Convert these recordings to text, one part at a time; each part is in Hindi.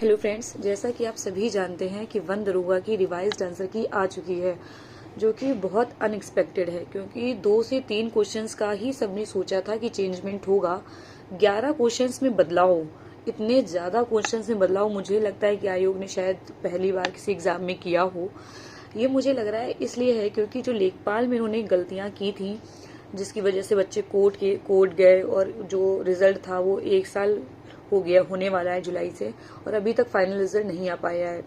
हेलो फ्रेंड्स, जैसा कि आप सभी जानते हैं कि वन दरोगा की रिवाइज्ड आंसर की आ चुकी है, जो कि बहुत अनएक्सपेक्टेड है क्योंकि 2 से 3 क्वेश्चंस का ही सबने सोचा था कि चेंजमेंट होगा। 11 क्वेश्चंस में बदलाव, इतने ज़्यादा क्वेश्चंस में बदलाव मुझे लगता है कि आयोग ने शायद पहली बार किसी एग्जाम में किया हो। ये मुझे लग रहा है इसलिए है क्योंकि जो लेखपाल में उन्होंने गलतियाँ की थी, जिसकी वजह से बच्चे कोर्ट गए और जो रिजल्ट था वो 1 साल हो गया, होने वाला है जुलाई से, और अभी तक फाइनल रिजल्ट नहीं आ पाया है।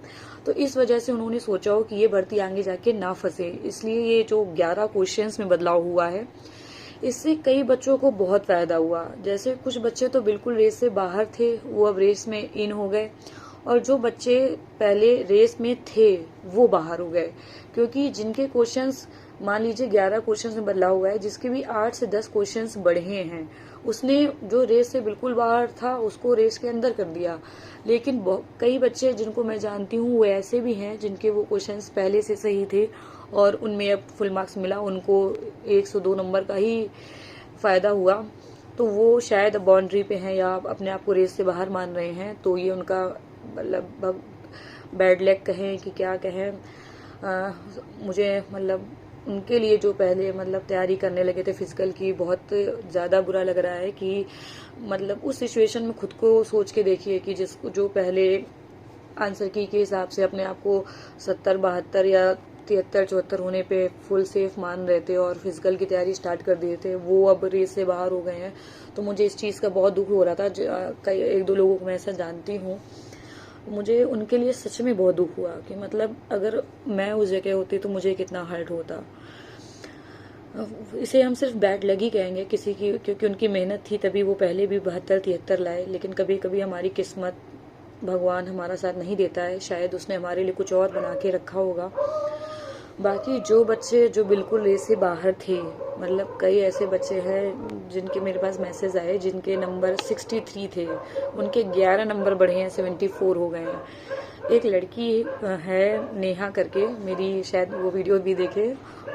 तो इस वजह से उन्होंने सोचा हो कि ये भर्ती आगे जाके ना फंसे, इसलिए ये जो 11 क्वेश्चंस में बदलाव हुआ है, इससे कई बच्चों को बहुत फायदा हुआ। जैसे कुछ बच्चे तो बिल्कुल रेस से बाहर थे, वो अब रेस में इन हो गए, और जो बच्चे पहले रेस में थे वो बाहर हो गए, क्योंकि जिनके क्वेश्चंस, मान लीजिए 11 क्वेश्चंस में बदलाव हुआ है, जिसके भी 8 से 10 क्वेश्चंस बढ़े हैं, उसने जो रेस से बिल्कुल बाहर था उसको रेस के अंदर कर दिया। लेकिन कई बच्चे जिनको मैं जानती हूँ वो ऐसे भी हैं जिनके वो क्वेश्चंस पहले से सही थे और उनमें अब फुल मार्क्स मिला, उनको 102 नंबर का ही फायदा हुआ। तो वो शायद बाउंड्री पे हैं या अपने आप को रेस से बाहर मान रहे हैं, तो ये उनका मतलब बैड लक कहें कि क्या कहें। मुझे मतलब उनके लिए जो पहले तैयारी करने लगे थे फिजिकल की, बहुत ज़्यादा बुरा लग रहा है कि उस सिचुएशन में खुद को सोच के देखिए कि जिसको जो पहले आंसर की के हिसाब से अपने आप को 70, 72 या 73, 74 होने पे फुल सेफ मान रहे थे और फिजिकल की तैयारी स्टार्ट कर दिए थे, वो अब रेस से बाहर हो गए हैं। तो मुझे इस चीज़ का बहुत दुख हो रहा था। कई 1-2 लोगों को मैं ऐसा जानती हूँ, मुझे उनके लिए सच में बहुत दुख हुआ कि अगर मैं उस जगह होती तो मुझे कितना हर्ट होता। इसे हम सिर्फ बैड लग ही कहेंगे किसी की, क्योंकि उनकी मेहनत थी तभी वो पहले भी 72, 73 लाए। लेकिन कभी कभी हमारी किस्मत, भगवान हमारा साथ नहीं देता है, शायद उसने हमारे लिए कुछ और बना के रखा होगा। बाकी जो बच्चे जो बिल्कुल रेस से बाहर थे, कई ऐसे बच्चे हैं जिनके मेरे पास मैसेज आए जिनके नंबर 63 थे, उनके 11 नंबर बढ़े हैं, 74 हो गए हैं। एक लड़की है नेहा करके, मेरी शायद वो वीडियो भी देखे,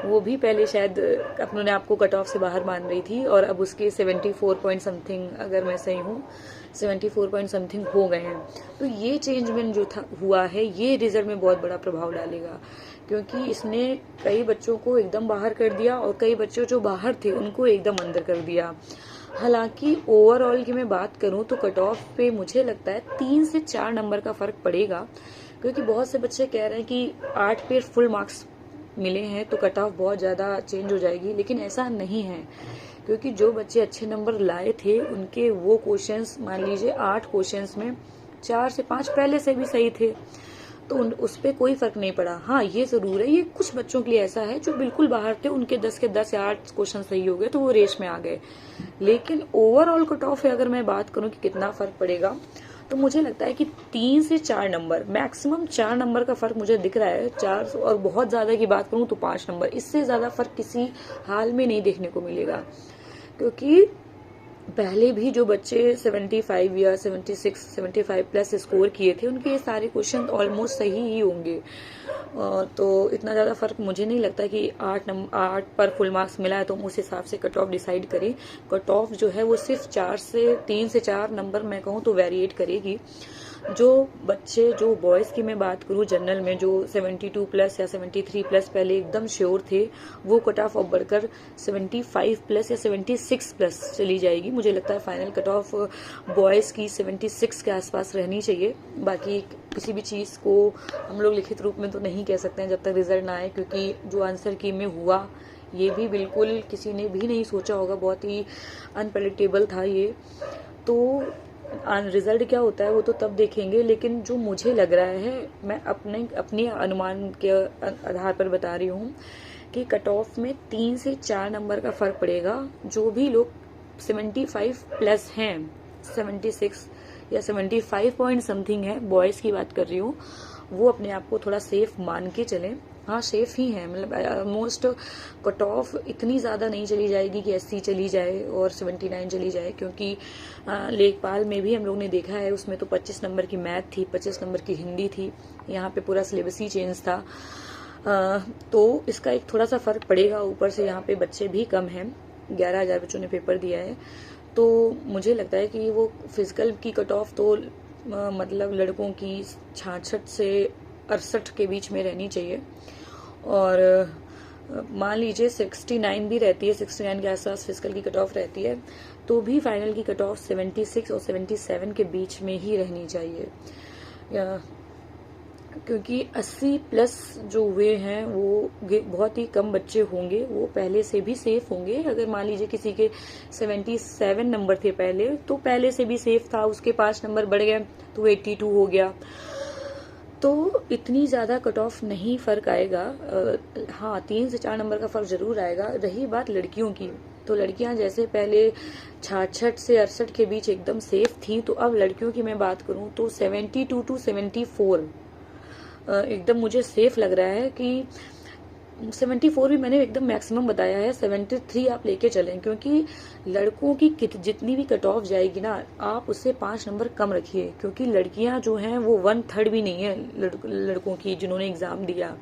वो भी पहले शायद अपने आप को कट ऑफ से बाहर मान रही थी और अब उसके 74 पॉइंट समथिंग, अगर मैं सही हूँ 74 पॉइंट समथिंग हो गए हैं। तो ये चेंजमेंट जो था हुआ है, ये रिजल्ट में बहुत बड़ा प्रभाव डालेगा, क्योंकि इसने कई बच्चों को एकदम बाहर कर दिया और कई बच्चों जो बाहर थे उनको एकदम अंदर कर दिया। हालांकि ओवरऑल की मैं बात करूं तो कट ऑफ पे मुझे लगता है 3 से 4 नंबर का फर्क पड़ेगा, क्योंकि बहुत से बच्चे कह रहे हैं कि 8 पे फुल मार्क्स मिले हैं तो कट ऑफ बहुत ज़्यादा चेंज हो जाएगी, लेकिन ऐसा नहीं है, क्योंकि जो बच्चे अच्छे नंबर लाए थे उनके वो क्वेश्चंस, मान लीजिए 8 क्वेश्चंस में 4 से 5 पहले से भी सही थे, तो उस पर कोई फर्क नहीं पड़ा। हाँ, ये जरूर है, ये कुछ बच्चों के लिए ऐसा है जो बिल्कुल बाहर थे, उनके 10 के 10 या 8 क्वेश्चन सही हो गए तो वो रेस में आ गए। लेकिन ओवरऑल कट ऑफ है, अगर मैं बात करूं कि कितना फर्क पड़ेगा, तो मुझे लगता है कि 3 से 4 नंबर, मैक्सिमम 4 नंबर का फर्क मुझे दिख रहा है। 4, और बहुत ज्यादा की बात करूं तो 5 नंबर, इससे ज्यादा फर्क किसी हाल में नहीं देखने को मिलेगा। क्योंकि पहले भी जो बच्चे 75 या 76, 75 प्लस स्कोर किए थे, उनके ये सारे क्वेश्चन ऑलमोस्ट सही ही होंगे। तो इतना ज़्यादा फर्क मुझे नहीं लगता कि 8 पर फुल मार्क्स मिला है तो हम उस हिसाब से कट ऑफ डिसाइड करें। कट ऑफ जो है वो सिर्फ 3 से 4 नंबर मैं कहूँ तो वेरिएट करेगी। जो बच्चे, जो बॉयज़ की मैं बात करूँ जनरल में, जो 72 प्लस या 73 प्लस पहले एकदम श्योर थे, वो कट ऑफ अब बढ़कर 75 प्लस या 76 प्लस चली जाएगी। मुझे लगता है फाइनल कट ऑफ बॉयज़ की 76 के आसपास रहनी चाहिए। बाकी किसी भी चीज़ को हम लोग लिखित रूप में तो नहीं कह सकते हैं जब तक रिजल्ट ना आए, क्योंकि जो आंसर की में हुआ ये भी बिल्कुल किसी ने भी नहीं सोचा होगा, बहुत ही अनप्रेडिक्टेबल था ये। तो रिजल्ट क्या होता है वो तो तब देखेंगे, लेकिन जो मुझे लग रहा है, मैं अपने अनुमान के आधार पर बता रही हूँ कि कट ऑफ में 3 से 4 नंबर का फर्क पड़ेगा। जो भी लोग 75 प्लस हैं, 76 या 75 पॉइंट समथिंग है, बॉयज़ की बात कर रही हूँ, वो अपने आप को थोड़ा सेफ मान के चलें। हाँ, सेफ ही है, ऑलमोस्ट कट ऑफ इतनी ज़्यादा नहीं चली जाएगी कि 80 चली जाए और 79 चली जाए, क्योंकि लेखपाल में भी हम लोग ने देखा है, उसमें तो 25 नंबर की मैथ थी, 25 नंबर की हिंदी थी, यहाँ पे पूरा सिलेबस ही चेंज था। तो इसका एक थोड़ा सा फर्क पड़ेगा। ऊपर से यहाँ पे बच्चे भी कम हैं, 11,000 बच्चों ने पेपर दिया है, तो मुझे लगता है कि वो फिजिकल की कट ऑफ तो मतलब लड़कों की 66 से 68 के बीच में रहनी चाहिए। और मान लीजिए 69 भी रहती है, 69 के आसपास फिजिकल की कट ऑफ रहती है, तो भी फाइनल की कट ऑफ 76 और 77 के बीच में ही रहनी चाहिए। क्योंकि 80 प्लस जो हुए हैं वो बहुत ही कम बच्चे होंगे, वो पहले से भी सेफ होंगे। अगर मान लीजिए किसी के 77 नंबर थे पहले, तो पहले से भी सेफ था, उसके 5 नंबर बढ़ गए तो 82 हो गया। तो इतनी ज़्यादा कट ऑफ नहीं फर्क आएगा। हाँ, 3 से 4 नंबर का फर्क जरूर आएगा। रही बात लड़कियों की, तो लड़कियां जैसे पहले 66 से 68 के बीच एकदम सेफ थी, तो अब लड़कियों की मैं बात करूं तो 72 टू 74 एकदम मुझे सेफ लग रहा है। कि 74 भी मैंने एकदम मैक्सिमम बताया है, 73 आप लेके चलें। क्योंकि लड़कों की जितनी भी कट ऑफ जाएगी ना, आप उससे 5 नंबर कम रखिए। क्योंकि लड़कियां जो हैं वो 1/3 भी नहीं है लड़कों की जिन्होंने एग्जाम दिया।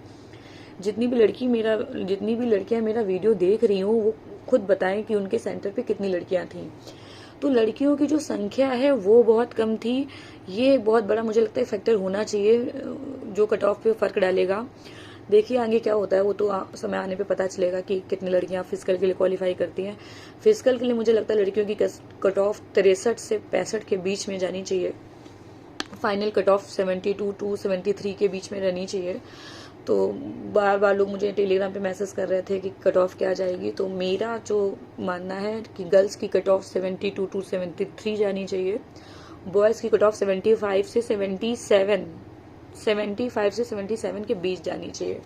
जितनी भी लड़कियां मेरा वीडियो देख रही हूँ, वो खुद बताएं कि उनके सेंटर पे कितनी लड़कियां थी। तो लड़कियों की जो संख्या है वो बहुत कम थी। ये बहुत बड़ा मुझे लगता है फैक्टर होना चाहिए जो कट ऑफ पे फर्क डालेगा। देखिए आगे क्या होता है, वो तो समय आने पे पता चलेगा कि कितनी लड़कियां फिजिकल के लिए क्वालिफाई करती हैं। फिजिकल के लिए मुझे लगता है लड़कियों की कट ऑफ 63 से 65 के बीच में जानी चाहिए। फाइनल कट ऑफ 72 टू 73 के बीच में रहनी चाहिए। तो बार बार लोग मुझे टेलीग्राम पे मैसेज कर रहे थे कि कट ऑफ क्या जाएगी। तो मेरा जो मानना है कि गर्ल्स की कट ऑफ 72 टू 73 जानी चाहिए, बॉयज़ की कट ऑफ 75 से 77 के बीच जानी चाहिए।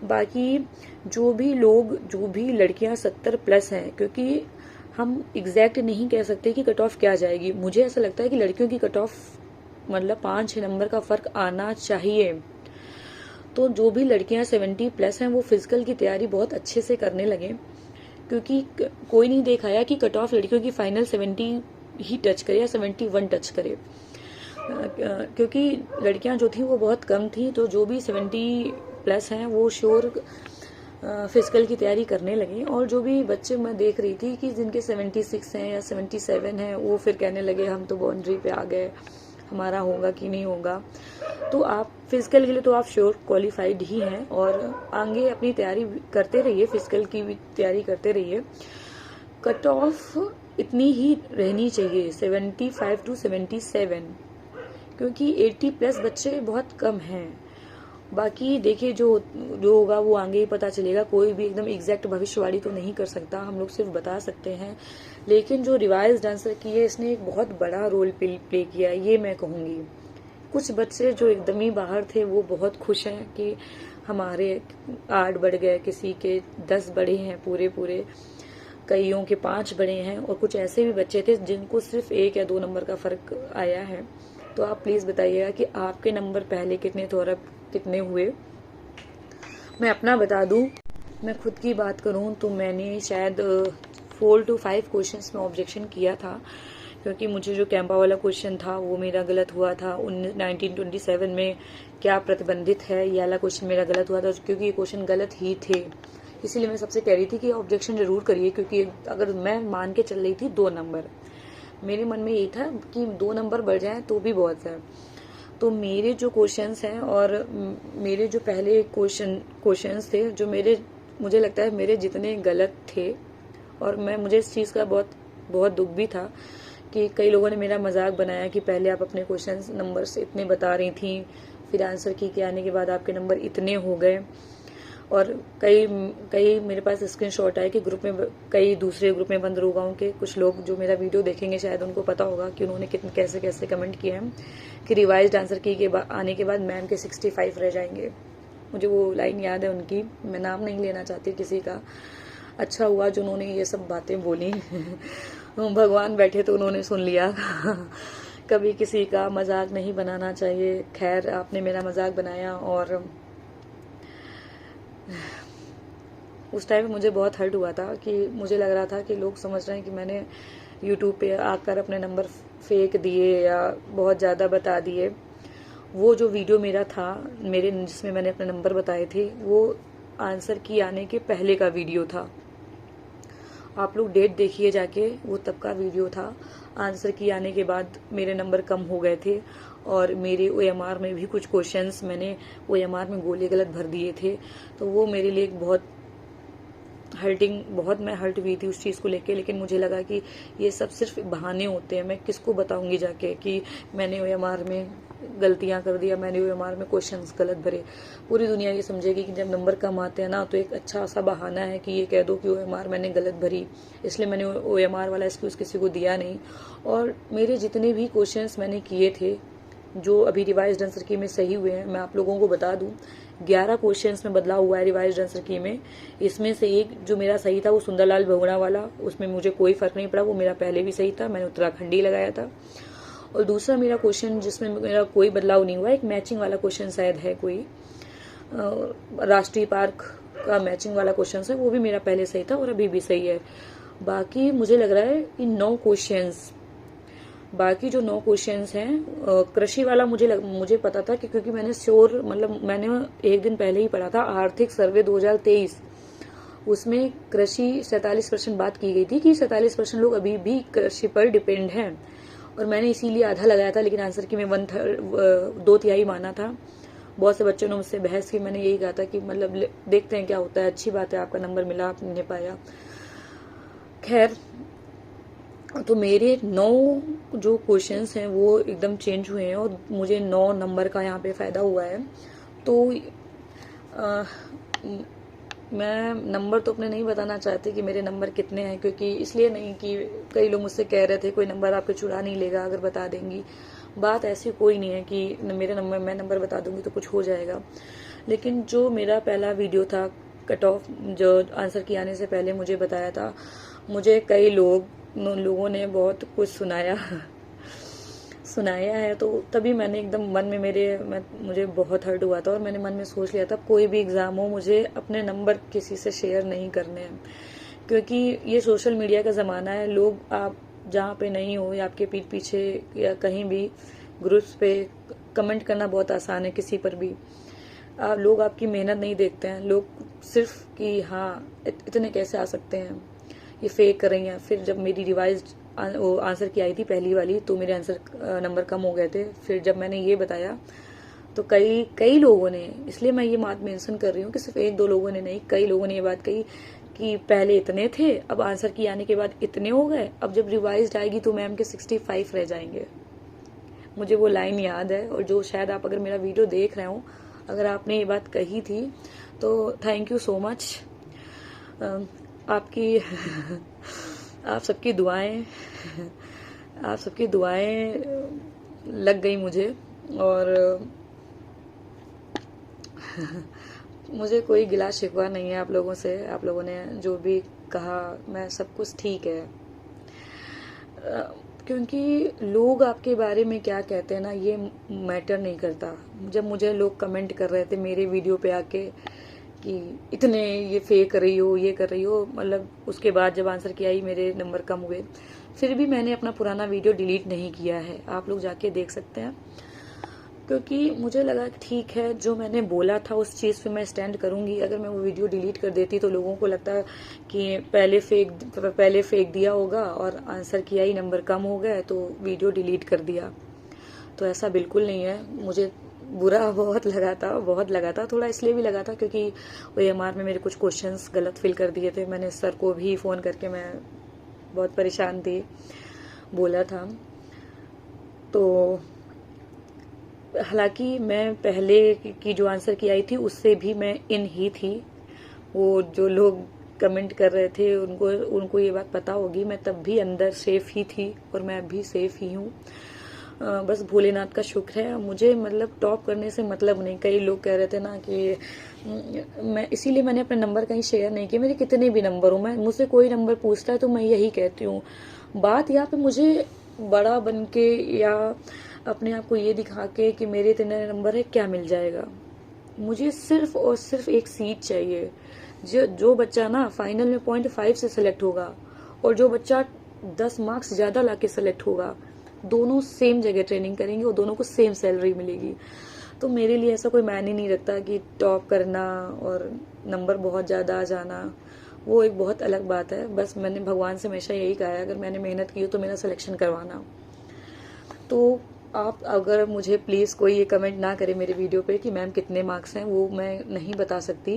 बाकी जो भी लड़कियां 70 प्लस हैं, क्योंकि हम एग्जैक्ट नहीं कह सकते कि कट ऑफ क्या जाएगी। मुझे ऐसा लगता है कि लड़कियों की कट ऑफ मतलब 5-6 नंबर का फर्क आना चाहिए। तो जो भी लड़कियां 70 प्लस हैं वो फिजिकल की तैयारी बहुत अच्छे से करने लगे। क्योंकि कोई नहीं देखाया कि कट ऑफ लड़कियों की फाइनल 70 ही टच करे या 71 टच करे। क्योंकि लड़कियां जो थी वो बहुत कम थी। तो जो भी 70 प्लस हैं वो श्योर फिजिकल की तैयारी करने लगे। और जो भी बच्चे मैं देख रही थी कि जिनके 76 हैं या 77 हैं, वो फिर कहने लगे हम तो बाउंड्री पे आ गए, हमारा होगा कि नहीं होगा। तो आप फिजिकल के लिए तो आप श्योर क्वालिफाइड ही हैं, और आगे अपनी तैयारी करते रहिए, फिजिकल की भी तैयारी करते रहिए। कट ऑफ इतनी ही रहनी चाहिए 75 टू 77, क्योंकि 80 प्लस बच्चे बहुत कम हैं। बाकी देखिए जो होगा वो आगे ही पता चलेगा। कोई भी एकदम एग्जैक्ट भविष्यवाणी तो नहीं कर सकता, हम लोग सिर्फ बता सकते हैं। लेकिन जो रिवाइज आंसर की है, इसने एक बहुत बड़ा रोल प्ले किया है, ये मैं कहूँगी। कुछ बच्चे जो एकदम ही बाहर थे वो बहुत खुश हैं कि हमारे 8 बढ़ गए, किसी के 10 बढ़े हैं पूरे, कईयों के 5 बढ़े हैं। और कुछ ऐसे भी बच्चे थे जिनको सिर्फ 1 या 2 नंबर का फर्क आया है। तो आप प्लीज बताइएगा कि आपके नंबर पहले कितने थे और अब कितने हुए। मैं अपना बता दूं, मैं खुद की बात करूं तो मैंने शायद 4 to 5 क्वेश्चंस में ऑब्जेक्शन किया था। क्योंकि मुझे जो कैंपा वाला क्वेश्चन था वो मेरा गलत हुआ था। 1927 में क्या प्रतिबंधित है, ये वाला क्वेश्चन मेरा गलत हुआ था, क्योंकि ये क्वेश्चन गलत ही थे। इसीलिए मैं सबसे कह रही थी कि ऑब्जेक्शन जरूर करिए। क्योंकि अगर मैं मान के चल रही थी 2 नंबर, मेरे मन में यही था कि 2 नंबर बढ़ जाए तो भी बहुत है। तो मेरे जो क्वेश्चंस हैं और मेरे जो पहले क्वेश्चंस थे, जो मुझे लगता है मेरे जितने गलत थे, और मुझे इस चीज़ का बहुत दुख भी था कि कई लोगों ने मेरा मजाक बनाया कि पहले आप अपने क्वेश्चंस नंबर से इतने बता रही थी, फिर आंसर की के आने के बाद आपके नंबर इतने हो गए। और कई मेरे पास स्क्रीनशॉट आए कि ग्रुप में, कई दूसरे ग्रुप में बंद गाँव के कुछ लोग जो मेरा वीडियो देखेंगे शायद उनको पता होगा कि उन्होंने कैसे कैसे कमेंट किए हैं कि रिवाइज्ड आंसर की के आने के बाद मैम के 65 रह जाएंगे। मुझे वो लाइन याद है उनकी, मैं नाम नहीं लेना चाहती किसी का। अच्छा हुआ जो उन्होंने ये सब बातें बोली भगवान बैठे तो उन्होंने सुन लिया कभी किसी का मजाक नहीं बनाना चाहिए। खैर आपने मेरा मजाक बनाया, और उस टाइम मुझे बहुत हर्ट हुआ था कि मुझे लग रहा था कि लोग समझ रहे हैं कि मैंने यूट्यूब पे आकर अपने नंबर फेक दिए या बहुत ज़्यादा बता दिए। वो जो वीडियो मेरा था जिसमें मैंने अपने नंबर बताए थे, वो आंसर की आने के पहले का वीडियो था। आप लोग डेट देखिए जाके, वो तब का वीडियो था। आंसर की आने के बाद मेरे नंबर कम हो गए थे और मेरे OMR में भी कुछ क्वेश्चंस मैंने OMR में गोले गलत भर दिए थे, तो वो मेरे लिए एक बहुत मैं हर्ट हुई थी उस चीज़ को लेके। लेकिन मुझे लगा कि ये सब सिर्फ बहाने होते हैं, मैं किसको बताऊंगी जाके कि मैंने OMR में गलतियां कर दिया, मैंने OMR में क्वेश्चंस गलत भरे। पूरी दुनिया ये समझेगी कि जब नंबर कम आते हैं ना, तो एक अच्छा सा बहाना है कि ये कह दो कि OMR मैंने गलत भरी, इसलिए मैंने OMR वाला एक्सक्यूज़ किसी को दिया नहीं। और मेरे जितने भी क्वेश्चंस मैंने किए थे जो अभी रिवाइज्ड आंसर की में सही हुए हैं, मैं आप लोगों को बता दूं, 11 क्वेश्चंस में बदलाव हुआ है रिवाइज्ड आंसर की में। इसमें से एक जो मेरा सही था वो सुंदरलाल भगुड़ा वाला, उसमें मुझे कोई फर्क नहीं पड़ा, वो मेरा पहले भी सही था, मैंने उत्तराखंडी लगाया था। और दूसरा मेरा क्वेश्चन जिसमें मेरा कोई बदलाव नहीं हुआ, एक मैचिंग वाला क्वेश्चन शायद है कोई, राष्ट्रीय पार्क का मैचिंग वाला क्वेश्चन है, वो भी मेरा पहले सही था और अभी भी सही है। बाकी मुझे लग रहा है कि 9 क्वेश्चंस, बाकी जो 9 क्वेश्चंस हैं, कृषि वाला मुझे पता था कि क्योंकि मैंने श्योर मतलब मैंने एक दिन पहले ही पढ़ा था, आर्थिक सर्वे 2023, उसमें कृषि 47% बात की गई थी कि 47% लोग अभी भी कृषि पर डिपेंड हैं, और मैंने इसीलिए आधा लगाया था। लेकिन आंसर की मैं 2/3 माना था। बहुत से बच्चों ने मुझसे बहस की, मैंने यही कहा था कि मतलब देखते हैं क्या होता है, अच्छी बात है आपका नंबर मिला, आपने पाया। खैर, तो मेरे 9 जो क्वेश्चंस हैं वो एकदम चेंज हुए हैं और मुझे 9 नंबर का यहाँ पे फ़ायदा हुआ है। तो मैं नंबर तो अपने नहीं बताना चाहती कि मेरे नंबर कितने हैं, क्योंकि इसलिए नहीं कि कई लोग मुझसे कह रहे थे कोई नंबर आपके चुरा नहीं लेगा अगर बता देंगी। बात ऐसी कोई नहीं है कि मेरे नंबर मैं नंबर बता दूंगी तो कुछ हो जाएगा। लेकिन जो मेरा पहला वीडियो था कट ऑफ, जो आंसर की आने से पहले मुझे बताया था, मुझे कई लोगों ने बहुत कुछ सुनाया है, तो तभी मैंने एकदम मन में मुझे बहुत हर्ट हुआ था और मैंने मन में सोच लिया था कोई भी एग्ज़ाम हो मुझे अपने नंबर किसी से शेयर नहीं करने हैं, क्योंकि ये सोशल मीडिया का ज़माना है। लोग आप जहाँ पे नहीं हो या आपके पीठ पीछे या कहीं भी ग्रुप्स पे कमेंट करना बहुत आसान है, किसी पर भी। लोग आपकी मेहनत नहीं देखते हैं, लोग सिर्फ कि हाँ इतने कैसे आ सकते हैं, ये फेक कर रही हैं। फिर जब मेरी रिवाइज्ड आंसर की आई थी पहली वाली, तो मेरे आंसर नंबर कम हो गए थे। फिर जब मैंने ये बताया तो कई लोगों ने, इसलिए मैं ये बात मेंशन कर रही हूँ कि सिर्फ 1-2 लोगों ने नहीं, कई लोगों ने ये बात कही कि पहले इतने थे, अब आंसर की आने के बाद इतने हो गए, अब जब रिवाइज्ड आएगी तो मैम के 65 रह जाएंगे। मुझे वो लाइन याद है, और जो शायद आप अगर मेरा वीडियो देख रहे हो, अगर आपने ये बात कही थी तो थैंक यू सो मच। आपकी आप सबकी दुआएं लग गई मुझे, और मुझे कोई गिला शिकवा नहीं है आप लोगों से। आप लोगों ने जो भी कहा, मैं सब कुछ ठीक है, क्योंकि लोग आपके बारे में क्या कहते हैं ना, ये मैटर नहीं करता। जब मुझे लोग कमेंट कर रहे थे मेरे वीडियो पे आके कि इतने ये फेक कर रही हो, ये कर रही हो, मतलब उसके बाद जब आंसर किया ही मेरे नंबर कम हुए, फिर भी मैंने अपना पुराना वीडियो डिलीट नहीं किया है, आप लोग जाके देख सकते हैं। क्योंकि मुझे लगा कि ठीक है, जो मैंने बोला था उस चीज़ पे मैं स्टैंड करूंगी। अगर मैं वो वीडियो डिलीट कर देती तो लोगों को लगता कि पहले फेक दिया होगा और आंसर किया ही नंबर कम हो गया तो वीडियो डिलीट कर दिया। तो ऐसा बिल्कुल नहीं है। मुझे बुरा बहुत लगा था, थोड़ा इसलिए भी लगा था क्योंकि OMR में मेरे कुछ क्वेश्चंस गलत फिल कर दिए थे। मैंने सर को भी फ़ोन करके, मैं बहुत परेशान थी, बोला था। तो हालांकि मैं पहले की जो आंसर की आई थी उससे भी मैं इन ही थी। वो जो लोग कमेंट कर रहे थे उनको ये बात पता होगी, मैं तब भी अंदर सेफ ही थी और मैं अभी सेफ ही हूँ। बस भोलेनाथ का शुक्र है। मुझे मतलब टॉप करने से मतलब नहीं। कई लोग कह रहे थे ना कि मैं, इसीलिए मैंने अपने नंबर कहीं शेयर नहीं किए। मेरे कितने भी नंबर हो, मैं मुझसे कोई नंबर पूछता है तो मैं यही कहती हूँ। बात यहाँ पे मुझे बड़ा बन के या अपने आप को ये दिखा के कि मेरे इतने नंबर है क्या मिल जाएगा। मुझे सिर्फ और सिर्फ एक सीट चाहिए। जो बच्चा ना फाइनल में 0.5 से सिलेक्ट होगा और जो बच्चा 10 मार्क्स ज़्यादा लाके सिलेक्ट होगा, दोनों सेम जगह ट्रेनिंग करेंगे और दोनों को सेम सैलरी मिलेगी। तो मेरे लिए ऐसा कोई मायने नहीं रखता कि टॉप करना और नंबर बहुत ज़्यादा आ जाना। वो एक बहुत अलग बात है। बस मैंने भगवान से हमेशा यही कहा है, अगर मैंने मेहनत की हो तो मेरा सिलेक्शन करवाना। तो आप अगर मुझे प्लीज़ कोई ये कमेंट ना करे मेरे वीडियो पे कि मैम कितने मार्क्स हैं, वो मैं नहीं बता सकती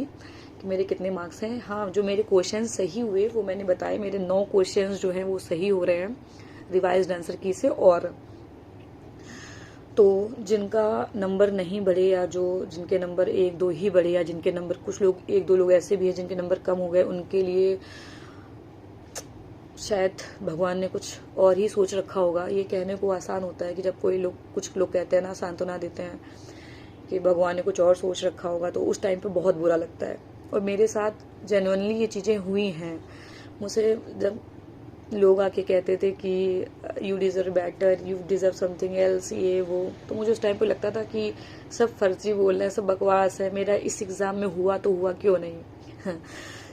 कि मेरे कितने मार्क्स हैं। हाँ, जो मेरे क्वेश्चन सही हुए वो मैंने बताए, मेरे 9 क्वेश्चन जो हैं वो सही हो रहे हैं रिवाइज्ड आंसर की से। और तो जिनका नंबर नहीं बढ़े या जो जिनके नंबर 1-2 ही बढ़े, या जिनके नंबर, कुछ लोग 1-2 लोग ऐसे भी हैं जिनके नंबर कम हो गए, उनके लिए शायद भगवान ने कुछ और ही सोच रखा होगा। ये कहने को आसान होता है कि जब कोई लोग, कुछ लोग कहते हैं ना, सांत्वना देते हैं कि भगवान ने कुछ और सोच रखा होगा, तो उस टाइम पे बहुत बुरा लगता है। और मेरे साथ जेन्युइनली ये चीज़ें हुई हैं। मुझसे जब लोग आके कहते थे कि you deserve better, you deserve something else, ये वो, तो मुझे उस टाइम पे लगता था कि सब फर्जी बोल रहे हैं, सब बकवास है, मेरा इस एग्ज़ाम में हुआ तो हुआ, क्यों नहीं।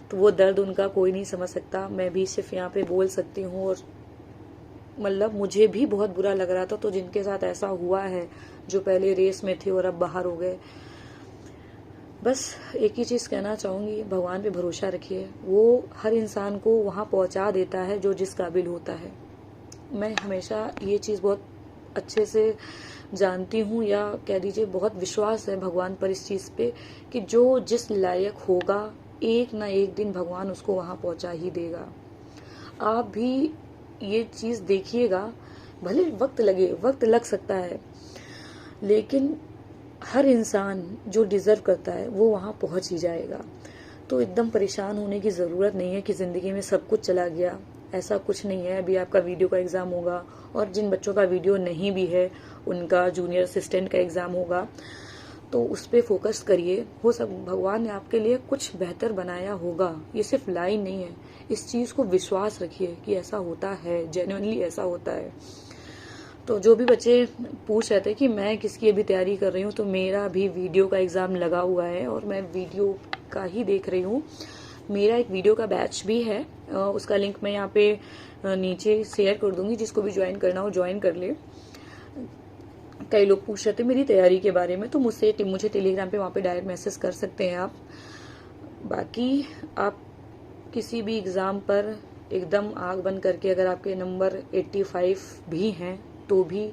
तो वो दर्द उनका कोई नहीं समझ सकता, मैं भी सिर्फ यहाँ पे बोल सकती हूँ। और मतलब मुझे भी बहुत बुरा लग रहा था। तो जिनके साथ ऐसा हुआ है, जो पहले रेस में थे और अब बाहर हो गए, बस एक ही चीज़ कहना चाहूँगी, भगवान पे भरोसा रखिए। वो हर इंसान को वहाँ पहुँचा देता है जो जिस काबिल होता है। मैं हमेशा ये चीज़ बहुत अच्छे से जानती हूँ, या कह दीजिए बहुत विश्वास है भगवान पर इस चीज़ पे, कि जो जिस लायक होगा एक ना एक दिन भगवान उसको वहाँ पहुँचा ही देगा। आप भी ये चीज़ देखिएगा, भले वक्त लगे, वक्त लग सकता है, लेकिन हर इंसान जो डिज़र्व करता है वो वहाँ पहुँच ही जाएगा। तो एकदम परेशान होने की ज़रूरत नहीं है कि ज़िंदगी में सब कुछ चला गया, ऐसा कुछ नहीं है। अभी आपका वीडियो का एग्ज़ाम होगा, और जिन बच्चों का वीडियो नहीं भी है उनका जूनियर असिस्टेंट का एग्ज़ाम होगा, तो उस पर फोकस करिए। वो सब भगवान ने आपके लिए कुछ बेहतर बनाया होगा। ये सिर्फ लाइन नहीं है, इस चीज़ को विश्वास रखिए कि ऐसा होता है, जेन्युइनली ऐसा होता है। तो जो भी बच्चे पूछ रहे थे कि मैं किसकी अभी तैयारी कर रही हूँ, तो मेरा भी वीडियो का एग्ज़ाम लगा हुआ है और मैं वीडियो का ही देख रही हूँ। मेरा एक वीडियो का बैच भी है, उसका लिंक मैं यहाँ पे नीचे शेयर कर दूंगी, जिसको भी ज्वाइन करना हो ज्वाइन कर ले। कई लोग पूछ रहे थे मेरी तैयारी के बारे में, तो मुझे टेलीग्राम पे वहाँ पे डायरेक्ट मैसेज कर सकते हैं आप। बाकी आप किसी भी एग्ज़ाम पर एकदम आग बंद करके, अगर आपके नंबर 85 भी हैं तो भी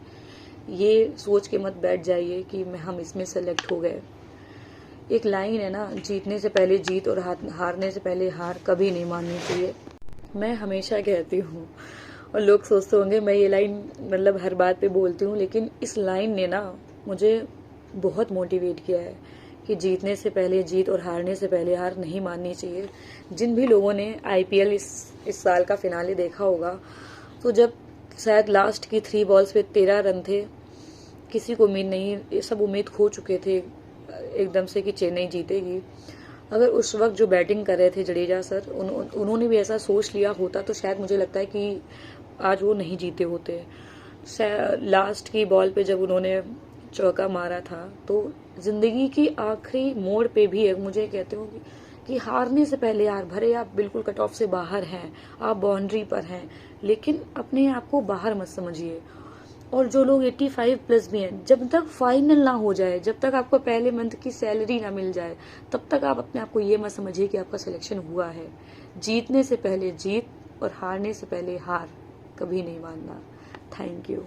ये सोच के मत बैठ जाइए कि हम इसमें सेलेक्ट हो गए। एक लाइन है ना, जीतने से पहले जीत और हारने से पहले हार कभी नहीं माननी चाहिए। मैं हमेशा कहती हूँ, और लोग सोचते होंगे मैं ये लाइन मतलब हर बात पे बोलती हूँ, लेकिन इस लाइन ने ना मुझे बहुत मोटिवेट किया है कि जीतने से पहले जीत और हारने से पहले हार नहीं माननी चाहिए। जिन भी लोगों ने IPL इस साल का फिनाले देखा होगा, तो जब शायद लास्ट की 3 बॉल्स पे 13 रन थे, किसी को उम्मीद नहीं, सब उम्मीद खो चुके थे एकदम से कि चेन्नई जीतेगी। अगर उस वक्त जो बैटिंग कर रहे थे जडेजा सर, उन्होंने भी ऐसा सोच लिया होता तो शायद मुझे लगता है कि आज वो नहीं जीते होते। लास्ट की बॉल पे जब उन्होंने चौका मारा था, तो जिंदगी की आखिरी मोड़ पे भी मुझे कहते हो कि हारने से पहले यार, भरे आप बिल्कुल कट ऑफ से बाहर हैं, आप बाउंड्री पर हैं, लेकिन अपने आप को बाहर मत समझिए। और जो लोग 85 प्लस भी हैं, जब तक फाइनल ना हो जाए, जब तक आपको पहले मंथ की सैलरी ना मिल जाए, तब तक आप अपने आप को ये मत समझिए कि आपका सिलेक्शन हुआ है। जीतने से पहले जीत और हारने से पहले हार कभी नहीं मानना। Thank you.